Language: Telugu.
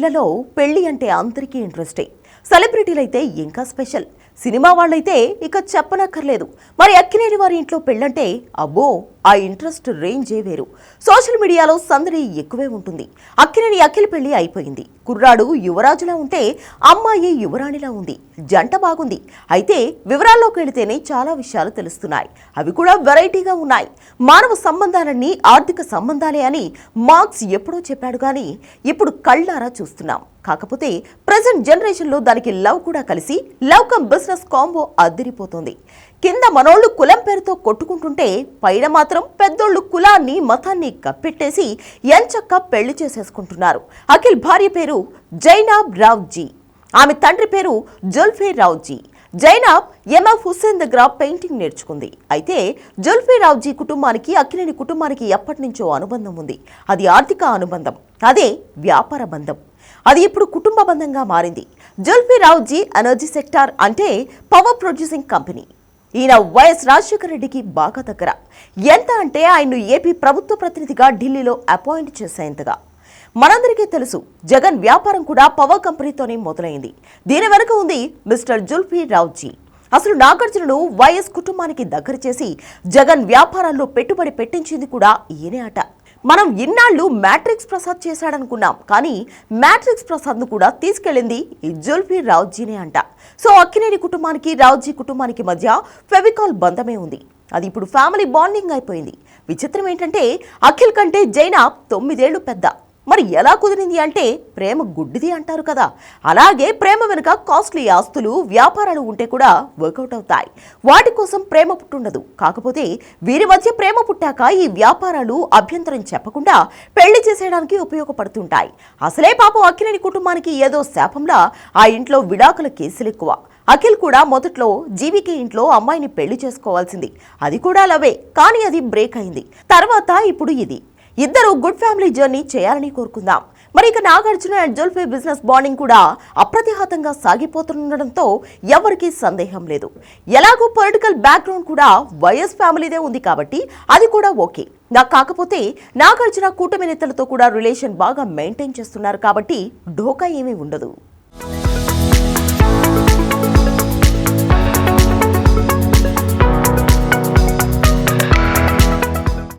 ఇళ్లలో పెళ్లి అంటే అందరికీ ఇంట్రెస్టే. సెలబ్రిటీలైతే ఇంకా స్పెషల్. సినిమా వాళ్ళైతే ఇక చెప్పనక్కర్లేదు. మరి అక్కినేని వారి ఇంట్లో పెళ్ళంటే అబ్బో ఆ ఇంట్రెస్ట్ రేంజే వేరు. సోషల్ మీడియాలో సందడి ఎక్కువే ఉంటుంది. అక్కినేని అఖిల్ పెళ్లి అయిపోయింది. కుర్రాడు యువరాజులా ఉంటే అమ్మాయి యువరాణిలా ఉంది. జంట బాగుంది. అయితే వివరాల్లోకి వెళితేనే చాలా విషయాలు తెలుస్తున్నాయి. అవి కూడా వెరైటీగా ఉన్నాయి. మానవ సంబంధాలన్నీ ఆర్థిక సంబంధాలే అని మార్క్స్ ఎప్పుడో చెప్పాడు కానీ ఇప్పుడు కళ్ళారా చూస్తున్నాం. కాకపోతే ప్రెజెంట్ జనరేషన్లో దానికి లవ్ కూడా కలిసి లవ్ కమ్ బిజినెస్ కాంబో అద్దరిపోతుంది. కింద మనోళ్లు కులం పేరుతో కొట్టుకుంటుంటే పైన మాత్రం పెద్దోళ్లు కులాన్ని మతాన్ని కప్పెట్టేసి ఎంచక్క పెళ్లి చేసేసుకుంటున్నారు. అఖిల్ భార్య పేరు జైనాబ్ రావ్జీ. ఆమె తండ్రి పేరు జుల్ఫీ రావ్జీ. జైనాబ్ ఎంఎఫ్ హుస్సేన్ దగ్గర పెయింటింగ్ నేర్చుకుంది. అయితే జుల్ఫీ రావ్జీ కుటుంబానికి అక్కినేని కుటుంబానికి ఎప్పటి నుంచో అనుబంధం ఉంది. అది ఆర్థిక అనుబంధం, అదే వ్యాపార బంధం. అది ఇప్పుడు కుటుంబ బంధంగా మారింది. జుల్ఫీ రావ్జీ ఎనర్జీ సెక్టార్ అంటే పవర్ ప్రొడ్యూసింగ్ కంపెనీ. ఈయన వైఎస్ రాజశేఖర రెడ్డికి బాగా దగ్గర. ఎంత అంటే ఆయన్ను ఏపీ ప్రభుత్వ ప్రతినిధిగా ఢిల్లీలో అపాయింట్ చేసేంతగా. మనందరికీ తెలుసు జగన్ వ్యాపారం కూడా పవర్ కంపెనీతోనే మొదలైంది. దీని వెనుక ఉంది మిస్టర్ జుల్ఫీ రావ్జీ. అసలు నాగార్జునను వైఎస్ కుటుంబానికి దగ్గర చేసి జగన్ వ్యాపారాల్లో పెట్టుబడి పెట్టించింది కూడా ఈయనే అట. మనం ఇన్నాళ్లు మ్యాట్రిక్స్ ప్రసాద్ చేశాడనుకున్నాం, కానీ మ్యాట్రిక్స్ ప్రసాద్ను కూడా తీసుకెళ్లింది ఈ జుల్ఫీ రావ్జీనే అంట. సో అక్కినేని కుటుంబానికి రావ్జీ కుటుంబానికి మధ్య ఫెవికాల్ బంధమే ఉంది. అది ఇప్పుడు ఫ్యామిలీ బాండింగ్ అయిపోయింది. విచిత్రం ఏంటంటే అఖిల్ కంటే జైనాబ్ 9 ఏళ్లు పెద్ద. మరి ఎలా కుదిరింది అంటే ప్రేమ గుడ్డిది అంటారు కదా, అలాగే ప్రేమ వెనుక కాస్ట్లీ ఆస్తులు వ్యాపారాలు ఉంటే కూడా వర్కౌట్ అవుతాయి. వాటి కోసం ప్రేమ పుట్టుండదు. కాకపోతే వీరి మధ్య ప్రేమ పుట్టాక ఈ వ్యాపారాలు అభ్యంతరం చెప్పకుండా పెళ్లి చేసేయడానికి ఉపయోగపడుతుంటాయి. అసలే పాపం అక్కినేని కుటుంబానికి ఏదో శాపంలా ఆ ఇంట్లో విడాకుల కేసులు ఎక్కువ. అఖిల్ కూడా మొదట్లో జీవికే ఇంట్లో అమ్మాయిని పెళ్లి చేసుకోవాల్సింది. అది కూడా లవే, కానీ అది బ్రేక్ అయింది. తర్వాత ఇప్పుడు ఇది. ఇద్దరు గుడ్ ఫ్యామిలీ జర్నీ చేయాలని కోరుకుందాం. మరి ఇక Nagarjuna and Zulfi business bonding కూడా అప్రతిహతంగా సాగిపోతుండడంతో ఎవరికీ సందేహం లేదు. ఎలాగో పొలిటికల్ బ్యాక్గ్రౌండ్ కూడా వైఎస్ ఫ్యామిలీదే ఉంది కాబట్టి అది కూడా ఓకే. కాకపోతే నాగార్జున కూటమి నేతలతో కూడా రిలేషన్ బాగా మెయింటైన్ చేస్తున్నారు కాబట్టి ఢోకా ఏమీ ఉండదు.